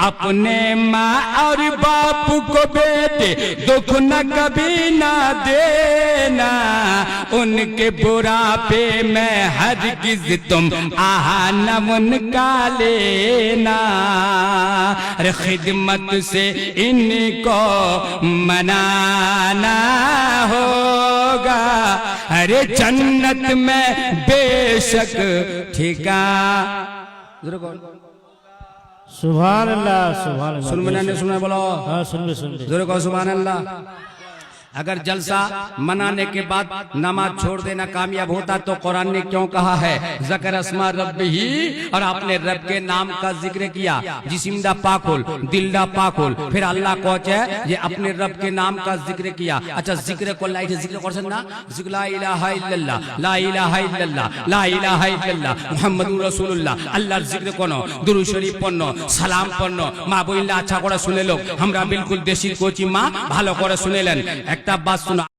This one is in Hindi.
अपने माँ और बाप को बेटे दुख न कभी ना देना, उनके बुढ़ापे में हरगिज तुम आहा न उनका लेना। अरे खिदमत से इनको मनाना होगा, अरे जन्नत में बेशक ठिकाना। सुभान अल्लाह, सुभान अल्लाह। सुन मैंने सुना बोलो। हाँ सुन ले जोरे कहो सुभान अल्लाह। अगर जलसा मनाने के बाद नमाज छोड़ देना कामयाब होता तो कुरान ने क्यों कहा है ज़कर अस्मा रब्बिही, और आपने रब के नाम का जिक्र किया, जिस्म पाक होल, दिल दा पाक होल, फिर अल्लाह को ये अपने रब के नाम का जिक्र किया। अच्छा जिक्र को लाइट जिक्र कर सकना, ला इलाहा इल्लल्लाह, ला इलाहा इल्लल्लाह, ला इलाहा इल्लल्लाह मुहम्मदुर রাসূলুল্লাহ। আল্লাহর জিক্র কোন, দুরূদ শরীফ পড়ন, সালাম পড়ন। মা বইলা আচ্ছা করে শুনে লোক, আমরা বিলকুল দেশি কোচি মা ভালো করে শুনেলেন। একটা বাত শোনা।